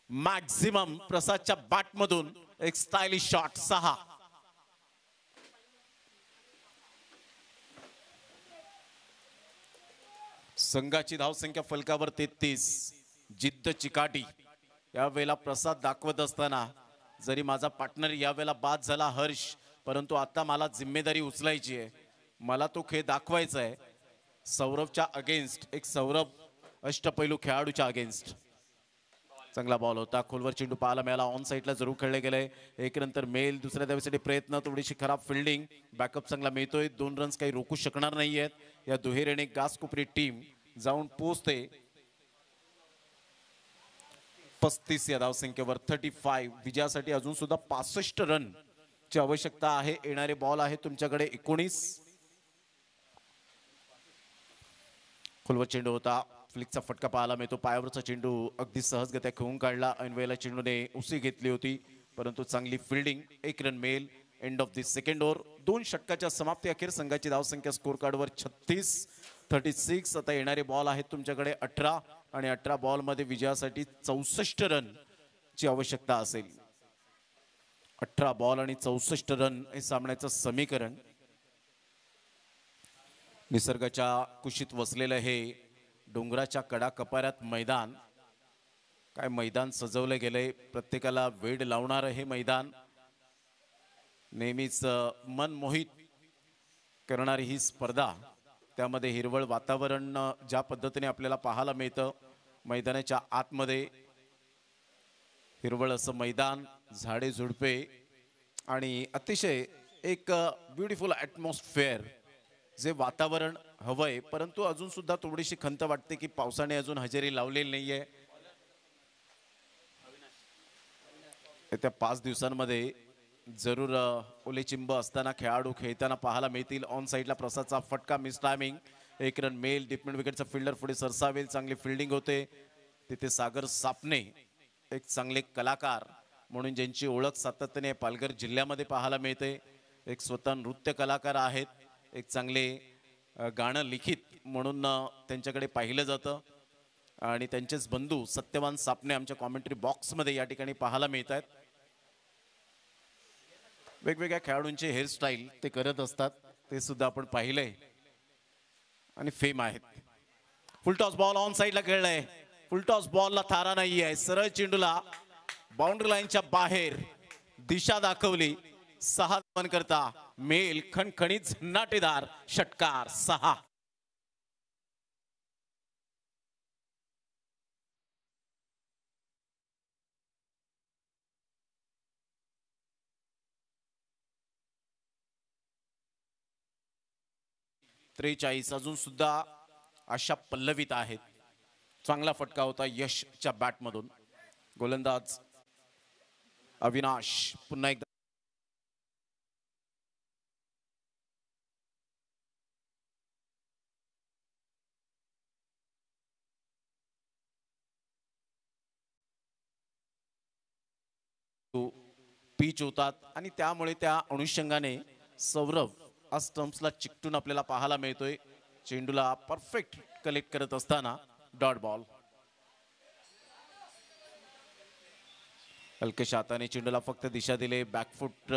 मॅक्झिमम प्रसादच्या बॅटमधून एक स्टायलिश शॉट. 6. संघाची धावसंख्या फलकावर 33. जिद्द चिकाटी या वेळेला प्रसाद दाखवत असताना जरी माझा पार्टनर यावेळेला बाद झाला हर्ष, परंतु आता मला जिम्मेदारी उचलायची आहे. मला तो खेळ दाखवायचा आहे. सौरभच्या अगेन्स्ट एक सौरभ अष्टपैलू खेळाडूच्या अगेन्स्ट. चांगला बॉल होता. खोलवर चेंडू पाहायला मिळाला. ऑन साईडला जरूर खेळले गेले. एक नंतर मेल. दुसऱ्या धावेसाठी प्रयत्न. थोडीशी खराब फिल्डिंग. बॅकअप चांगला मिळतोय. 2 रन्स काही रोखू शकणार नाहीयेत. या दुहेरीने गासकोपरी टीम जाऊन पोहोचते 35 या धावसंख्येवर 35. विजयासाठी अजून सुद्धा 65 रन ची आवश्यकता आहे. येणारे बॉल आहे तुमच्याकडे 19. खोलवर चेंडू होता. फ्लिकचा फटका पाहायला मिळतो. पायावरचा चेंडू अगदी सहजगत्या खेळून काढला. ऐनवेळेला चेंडूने उसी घेतली होती, परंतु चांगली फिल्डिंग. 1 रन मिळेल. End of the second over. 2 षटकाच्या समाप्ती अखेर संघाची धावसंख्या स्कोर कार्डवर 36. आता येणारे बॉल आहेत तुमच्याकडे 18 आणि 18 बॉल मध्ये विजयासाठी 64 रन ची आवश्यकता असेल. 18 बॉल आणि 64 रन हे सामन्याचं समीकरण. निसर्गाच्या कुशीत वसलेलं हे डोंगराच्या कडा कपाऱ्यात मैदान. काय मैदान सजवलं गेलंय. प्रत्येकाला वेड लावणारं हे मैदान. नेहमीच मन मोहित करणारी ही स्पर्धा. त्यामध्ये हिरवळ वातावरण ज्या पद्धतीने आपल्याला पाहायला मिळतं. मैदानाच्या आतमध्ये हिरवळ असं मैदान, झाडे झुडपे आणि अतिशय एक ब्युटिफुल ॲटमॉस्फिअर जे वातावरण हवंय. परंतु अजून सुद्धा थोडीशी खंत वाटते की पावसाने अजून हजेरी लावलेली नाहीये. येत्या 5 दिवसांमध्ये जरूर ओले चिंब असताना खेळाडू खेळताना पाहायला मिळतील. ऑन साईडला प्रसादचा फटका. Miss timing. 1 रन मेल. डिपमेंट विकेटचा फिल्डर पुढे सरसावेल. चांगली फिल्डिंग होते तिथे. सागर सापणे एक चांगले कलाकार म्हणून ज्यांची ओळख सातत्याने पालघर जिल्ह्यामध्ये पाहायला मिळते. एक स्वतः नृत्य कलाकार आहेत. एक चांगले गाणं लिखित म्हणून त्यांच्याकडे पाहिलं जातं आणि त्यांचेच बंधू सत्यवान सापणे आमच्या कॉमेंट्री बॉक्समध्ये या ठिकाणी पाहायला मिळत आहेत. वेगवेगळ्या खेळाडूंचे हेअरस्टाईल ते करत असतात, ते सुद्धा आपण पाहिलंय आणि फेम आहेत. फुलटॉस बॉल ऑन साईडला खेळलाय. फुलटॉस बॉलला थारा नाही आहे. सरळ चेंडूला बाउंड्री लाईनच्या बाहेर दिशा दाखवली. 6 रन करता मेल. खणखणीत झन्नाटेदार षटकार. 6. 43 अजून सुद्धा आशा पल्लवित आहेत. चांगला फटका होता यशच्या बॅटमधून. गोलंदाज अविनाश पुन्हा एकदा पिच होतात आणि त्यामुळे त्या अनुषंगाने सौरभ आज स्टंप्सला चिकटून आपल्याला पाहायला मिळतोय. चेंडूला परफेक्ट कलेक्ट करत असताना डॉट बॉल. हलकशा हाताने चेंडूला फक्त दिशा दिले. बॅकफुट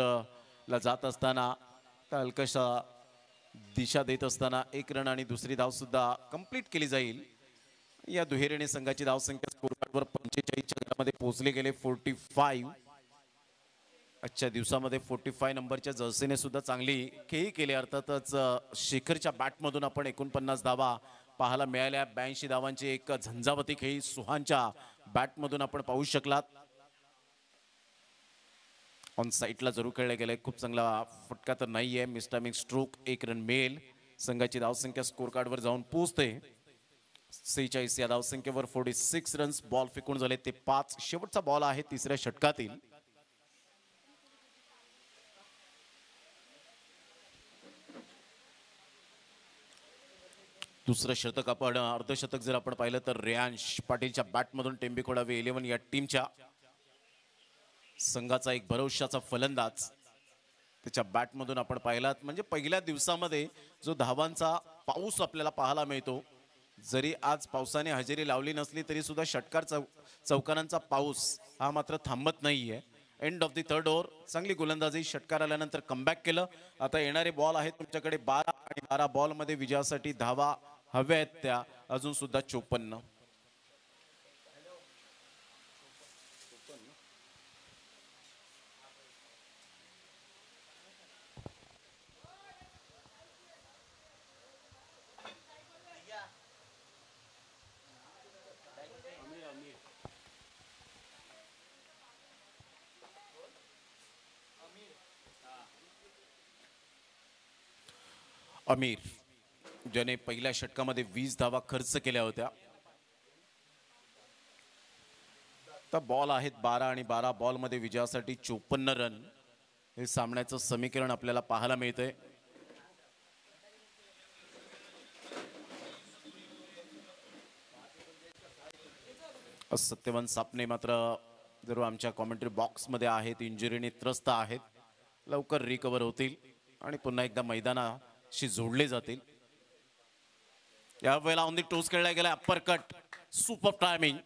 ला जात असताना हलकशा दिशा देत असताना एक रन आणि दुसरी धाव सुद्धा कंप्लीट केली जाईल. या दुहेरीने संघाची धावसंख्या स्कोरकार्डवर 45 मध्ये पोहोचले गेले. 45. आजच्या दिवसामध्ये 45 नंबरच्या जर्सीने सुद्धा चांगली खेळी केली. अर्थातच शेखरच्या बॅटमधून आपण 49 धावा पाहायला मिळाल्या. 82 धावांची एक झंझावती खेळी सुहानच्या बॅटमधून आपण पाहू शकलात. ऑन साईडला जरूर खेळले गेले. खूप चांगला फटका तर नाहीये. मिस्टामिंग स्ट्रोक 1 रन मिळेल. संघाची धावसंख्या स्कोर कार्डवर जाऊन पोहोचते 46. या धावसंख्येवर 46 रन्स. बॉल फेकून झाले ते 5. शेवटचा बॉल आहे तिसऱ्या षटकातील. दुसरं शतक आपण अर्धशतक जर आपण पाहिलं तर रेयांश पाटीलच्या बॅटमधून टेंबेखोडावे 11 या टीमच्या संघाचा एक भरवशाचा फलंदाज त्याच्या बॅटमधून आपण पाहिलात. म्हणजे पहिल्या दिवसामध्ये जो धावांचा पाऊस आपल्याला पाहायला मिळतो, जरी आज पावसाने हजेरी लावली नसली तरी सुद्धा षटकार चौकारांचा पाऊस हा मात्र थांबत नाहीये. End of the third over. चांगली गोलंदाजी. षटकार आल्यानंतर कमबॅक केलं. आता येणारे बॉल आहेत तुमच्याकडे 12 आणि 12 बॉल मध्ये विजयासाठी धावा हव्या आहेत त्या अजून सुद्धा 54. अमीर ज्याने पहिल्या षटकामध्ये 20 धावा खर्च केल्या होत्या. तर बॉल आहेत 12 आणि 12 बॉल मध्ये विजयासाठी 54 रन. हे सामन्याचं समीकरण आपल्याला पाहायला मिळतंय. सत्यवान सापणे मात्र जरूर आमच्या कॉमेंट्री बॉक्स मध्ये आहेत. इंजुरीने त्रस्त आहेत. लवकर रिकवर होतील आणि पुन्हा एकदा मैदानाशी जोडले जातील. यावेळेला ऑन दी टोस खेळला गेला. Upper cut. Super timing.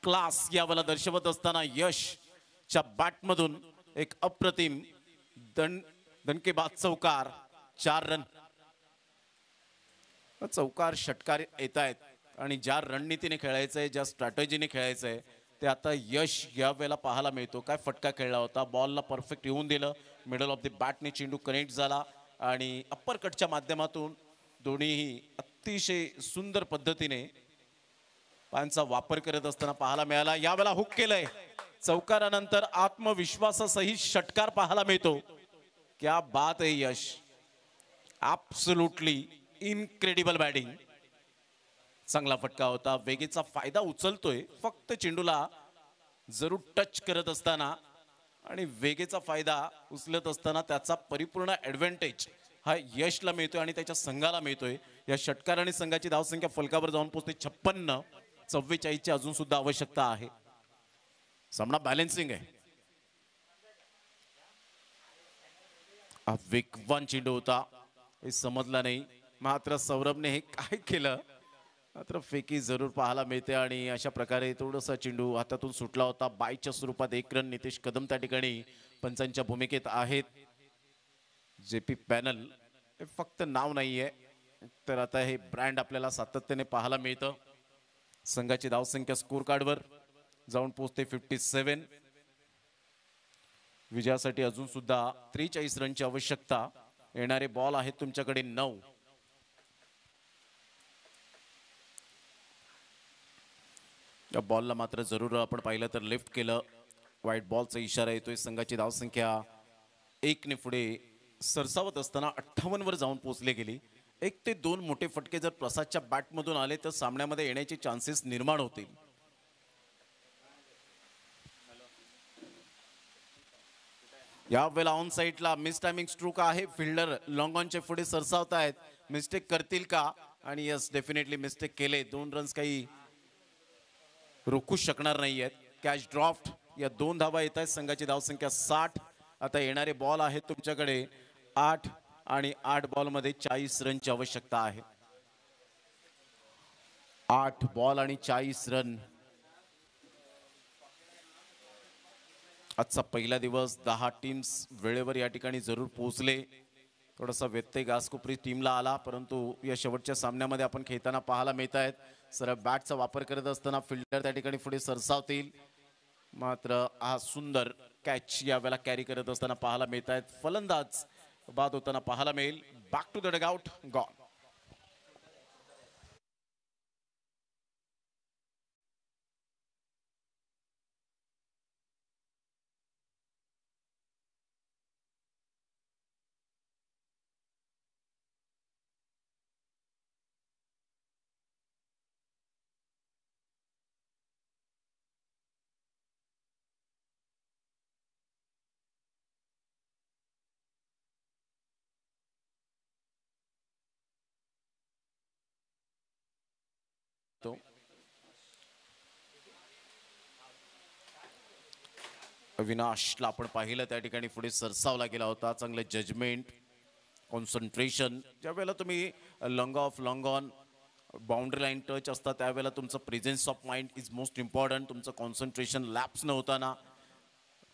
Class यावेळेला दर्शवत असताना यशच्या बॅटमधून एक अप्रतिम दणकेबाज चौकार. 4 रन. चौकार षटकार येत आहेत आणि ज्या रणनीतीने खेळायचंय, ज्या स्ट्रॅटेजीने खेळायचंय ते आता यश या वेळेला पाहायला मिळतो. काय फटका खेळला होता. बॉलला परफेक्ट येऊन दिलं. मिडल ऑफ द बॅटने चेंडू कनेक्ट झाला आणि अप्पर कटच्या माध्यमातून दोन्हीही अतिशय सुंदर पद्धतीने पायांचा वापर करत असताना पाहायला मिळाला. यावेळेला हुक केलंय. चौकारानंतर आत्मविश्वासासहित षटकार पाहायला मिळतो. क्या बात आहे यश. Absolutely incredible batting. चांगला फटका होता. वेगेचा फायदा उचलतोय. फक्त चेंडूला जरूर टच करत असताना आणि वेगेचा फायदा उचलत असताना त्याचा परिपूर्ण ॲडव्हान्टेज हा यशला मिळतोय आणि त्याच्या संघाला मिळतोय. या षटकाराने संघाची धावसंख्या फलकावर जाऊन पोहोचते 56. 44 ची अजून सुद्धा आवश्यकता आहे. सामना बॅलेन्सिंग आहे. हा वेगवान चेंडू होता. हे समजला नाही. मात्र सौरभने हे काय केलं. मात्र फेकी जरूर पाहायला मिळते आणि अशा प्रकारे थोडासा चेंडू हातातून सुटला होता. बायच्या स्वरूपात 1 रन. नितेश कदम त्या ठिकाणी पंचांच्या भूमिकेत आहेत. जेपी पॅनल हे फक्त नाव नाहीये तर आता हे ब्रँड आपल्याला सातत्याने पाहायला मिळतं. संघाची धावसंख्या स्कोर कार्डवर जाऊन पोहोचते 57. विजयासाठी अजून सुद्धा 43 रनची आवश्यकता. येणारे बॉल आहेत तुमच्याकडे 9. या बॉलला मात्र जरूर आपण पाहिलं तर लेफ्ट केलं. वाईट बॉलचा इशारा येतोय. संघाची धावसंख्या 1 ने पुढे सरसावत असताना 58 वर जाऊन पोहोचले गेली. 1 ते 2 मोठे फटके जर प्रसादच्या बॅटमधून आले तर सामन्यामध्ये येण्याचे चान्सेस निर्माण होतील. यावेळेला ऑन साईडला मिस टायमिंग स्ट्रोक आहे. फिल्डर लॉंग ऑनचे पुढे सरसावत आहेत. मिस्टेक करतील का? आणि यस, डेफिनेटली मिस्टेक केले. 2 रन्स काही रोखू शकणार नाहीयेत. Catch draught. या 2 धावा येत आहेत. संघाची धावसंख्या 60. आता येणारे बॉल आहेत तुमच्याकडे 8 आणि 8 बॉलमध्ये 40 रनची आवश्यकता आहे. 8 बॉल आणि 40 रन. आजचा पहिला दिवस. 10 टीम्स वेळेवर या ठिकाणी जरूर पोहोचले. थोडासा व्यत्यय घासकोपरी टीमला आला, परंतु या शेवटच्या सामन्यामध्ये आपण खेळताना पाहायला मिळत आहेत. सरळ बॅटचा वापर करत असताना फिल्डर त्या ठिकाणी पुढे सरसावतील. मात्र हा सुंदर कॅच यावेळेला कॅरी करत असताना पाहायला मिळत आहेत. फलंदाज बाद होताना पाहायला मिळेल. Back to the dugout. Gone. अविनाशला आपण पाहिलं त्या ठिकाणी पुढे सरसावला गेला होता. चांगलं जजमेंट, कॉन्सन्ट्रेशन. ज्या वेळेला तुम्ही long of long on boundary line touch असता त्यावेळेला तुमचं presence of mind is most important. तुमचं कॉन्सन्ट्रेशन लॅप्स न होताना,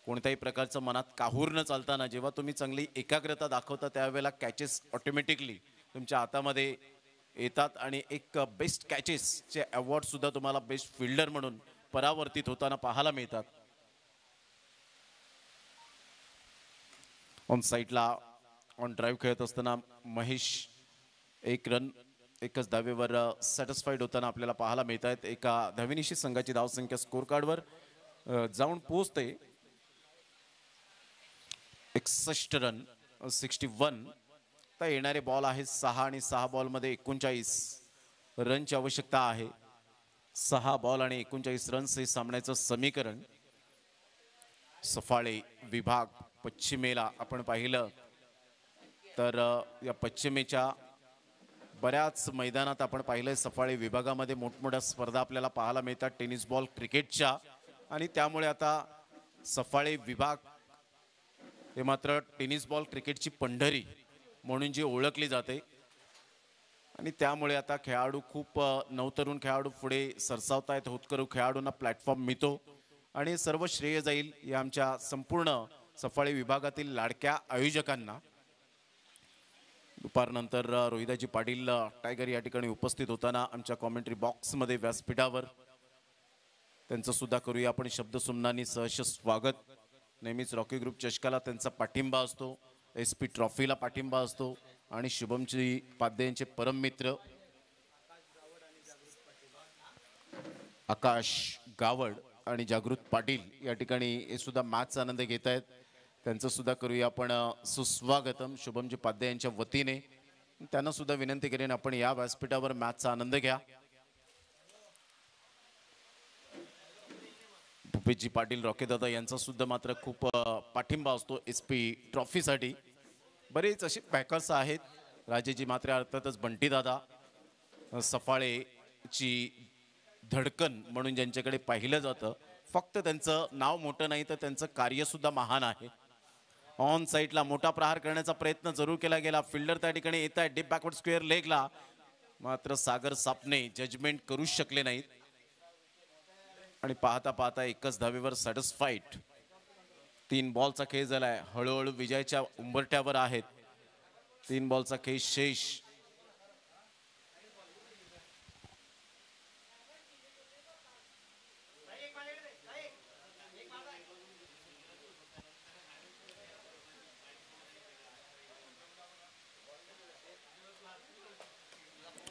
कोणत्याही प्रकारचं मनात काहूर न चालताना जेव्हा तुम्ही चांगली एकाग्रता दाखवता त्यावेळेला कॅचेस ऑटोमॅटिकली तुमच्या हातामध्ये येतात आणि एक बेस्ट कॅचेसचे अवॉर्ड सुद्धा तुम्हाला बेस्ट फिल्डर म्हणून परावर्तित होताना पाहायला मिळतात. ऑन साईडला ऑन ड्राईव्ह खेळत असताना महेश 1 रन 1च धावेवर सॅटिस्फाईड होताना आपल्याला पाहायला मिळत आहेत. एका धावेनिशी संघाची धावसंख्या स्कोर कार्डवर जाऊन पोहोचते. 61 रन 61. तर येणारे बॉल आहे 6 आणि 6 बॉलमध्ये 39 रनची आवश्यकता आहे. 6 बॉल आणि 39 रन्स हे सामन्याचं समीकरण. सफाळे विभाग पश्चिमेला आपण पाहिलं तर या पश्चिमेच्या बऱ्याच मैदानात आपण पाहिलंय सफाळे विभागामध्ये मोठमोठ्या स्पर्धा आपल्याला पाहायला मिळतात टेनिस बॉल क्रिकेटच्या. आणि त्यामुळे आता सफाळे विभाग हे मात्र टेनिस बॉल क्रिकेटची पंढरी म्हणून जी ओळखली जाते. आणि त्यामुळे आता खेळाडू खूप नवतरुण खेळाडू पुढे सरसावतायत. होतकरू खेळाडूंना प्लॅटफॉर्म मिळतो आणि सर्व श्रेय जाईल या आमच्या संपूर्ण सफाळे विभागातील लाडक्या आयोजकांना. दुपारनंतर रोहिदाजी पाटील टायगर या ठिकाणी उपस्थित होताना आमच्या कॉमेंट्री बॉक्समध्ये व्यासपीठावर त्यांचं सुद्धा करूया आपण शब्दसुमनांनी सहर्ष स्वागत. नेहमीच रॉकी ग्रुप चषकाला त्यांचा पाठिंबा असतो, SP ट्रॉफीला पाठिंबा असतो आणि शुभमजी पाध्ये यांचे परम मित्र आकाश गावड आणि जागृत पाटील या ठिकाणी हे सुद्धा मॅचचा आनंद घेत आहेत. त्यांचं सुद्धा करूया आपण सुस्वागतम शुभमजी पाध्ये यांच्या वतीने. त्यांना सुद्धा विनंती करेन आपण या व्यासपीठावर मॅचचा आनंद घ्या. भूपेशजी पाटील रॉकेदादा यांचा सुद्धा मात्र खूप पाठिंबा असतो SP ट्रॉफीसाठी. बरेच असे बॅकर्स आहेत. राजेजी मात्र अर्थातच बंटीदादा सफाळेची धडकन म्हणून ज्यांच्याकडे पाहिलं जातं. फक्त त्यांचं नाव मोठं नाही तर त्यांचं कार्य सुद्धा महान आहे. ऑन साईडला मोठा प्रहार करण्याचा प्रयत्न जरूर केला गेला. फिल्डर त्या ठिकाणी येत आहे डीप बॅकवर्ड स्क्वेअर लेगला. मात्र सागर सापने जजमेंट करूच शकले नाहीत आणि पाहता पाहता एकच धावेवर सॅटिस्फाईड. 3 बॉलचा खेळ झालाय. हळूहळू विजयाच्या उंबरठ्यावर आहेत. 3 बॉलचा खेळ शेष.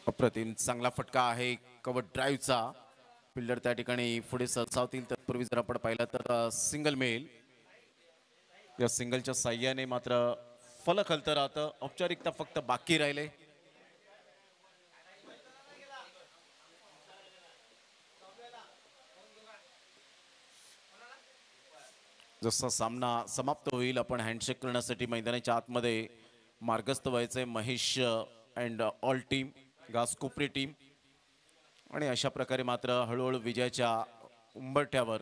अप्रतिम चांगला फटका आहे कव्हर ड्राईव्हचा. फिल्डर त्या ठिकाणी पुढे सरसावतील. तत्पूर्वी जर आपण पाहिलं तर सिंगल मिळेल. या सिंगलच्या साह्याने मात्र फलक हलतं राहतं. औपचारिकता फक्त बाकी राहिले. जसा सामना समाप्त होईल आपण हँडशेक करण्यासाठी मैदानाच्या आतमध्ये मार्गस्थ व्हायचंय Mahesh and all team Ghaskopari team. आणि अशा प्रकारे मात्र हळूहळू विजयाच्या उंबरठ्यावर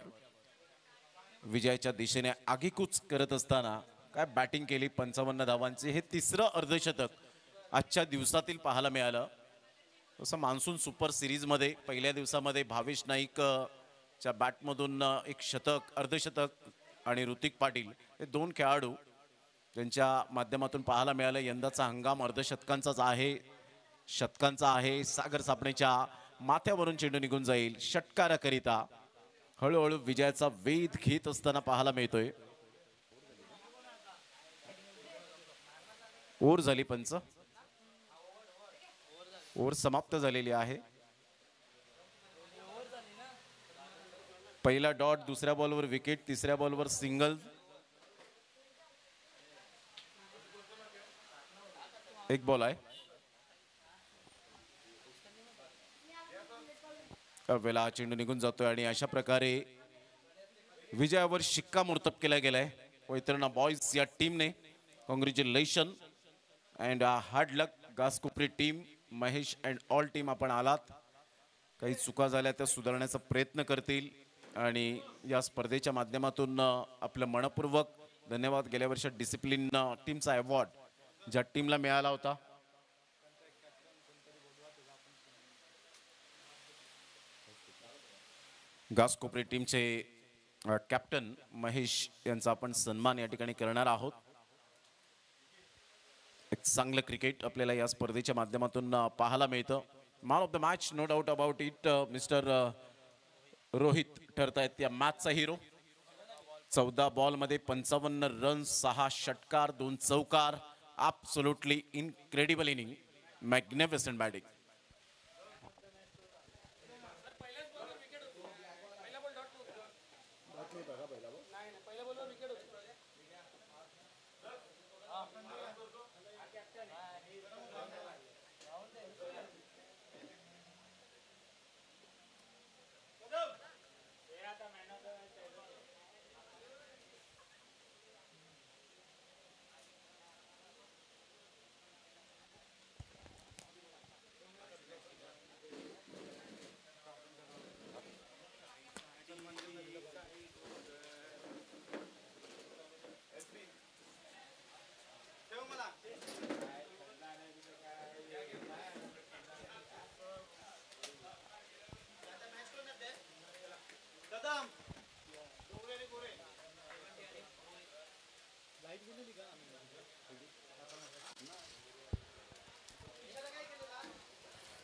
विजयाच्या दिशेने आगीकूच करत असताना काय बॅटिंग केली 55 धावांची. हे तिसरं अर्धशतक आजच्या दिवसातील पाहायला मिळालं. तसं मान्सून सुपर सिरीजमध्ये पहिल्या दिवसामध्ये भावेश नाईक च्या बॅटमधून एक शतक अर्धशतक आणि ऋतिक पाटील हे दोन खेळाडू त्यांच्या माध्यमातून पाहायला मिळालं. यंदाचा हंगाम अर्धशतकांचाच आहे, शतकांचा आहे. सागर सापणेच्या माथ्यावरून चेंडू निघून जाईल. षटकाराकरिता हळूहळू विजयाचा वेध घेत असताना पाहायला मिळतोय. ओव्हर झाली पंच, ओव्हर समाप्त झालेली आहे. पहिला डॉट, दुसऱ्या बॉलवर विकेट, तिसऱ्या बॉलवर सिंगल. एक बॉल आहे. वेळा चेंडू निघून जातोय आणि अशा प्रकारे विजयावर शिक्कामोर्तब केला गेलाय वैतरणा बॉयज या टीमने. Congratulation and hard luck Ghaskopari team, Mahesh and all team आपण आलात. काही चुका झाल्या त्या सुधारण्याचा प्रयत्न करतील आणि या स्पर्धेच्या माध्यमातून आपलं मनपूर्वक धन्यवाद. गेल्या वर्षात डिसिप्लिन टीमचा अवॉर्ड ज्या टीमला मिळाला होता घासकोपरी टीमचे कॅप्टन महेश यांचा आपण सन्मान या ठिकाणी करणार आहोत. एक चांगलं क्रिकेट आपल्याला या स्पर्धेच्या माध्यमातून पाहायला मिळतं. Man of the match no doubt about it mister Rohit ठरतायत या मॅचचा हिरो. 14 बॉलमध्ये 55 रन, 6 षटकार, 2 चौकार. Absolutely incredible inning, magnificent batting.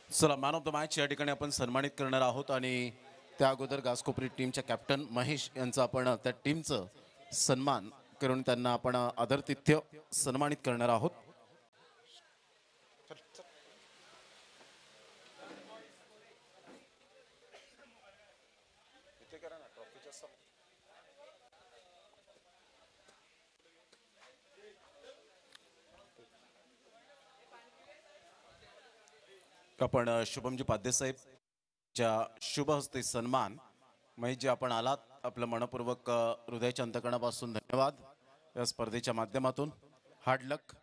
चला, मॅन ऑफ द मॅच या ठिकाणी आपण सन्मानित करणार आहोत आणि त्या अगोदर घासकोपरी टीमच्या कॅप्टन महेश यांचं आपण त्या टीमचं सन्मान करून त्यांना आपण आदरातिथ्य सन्मानित करणार आहोत. आपण शुभमजी पाध्ये साहेब च्या शुभ हस्ते सन्मान. महेशजी आपण आलात, आपलं मनपूर्वक हृदयाच्या अंतकरणापासून धन्यवाद. या स्पर्धेच्या माध्यमातून हार्ड लक.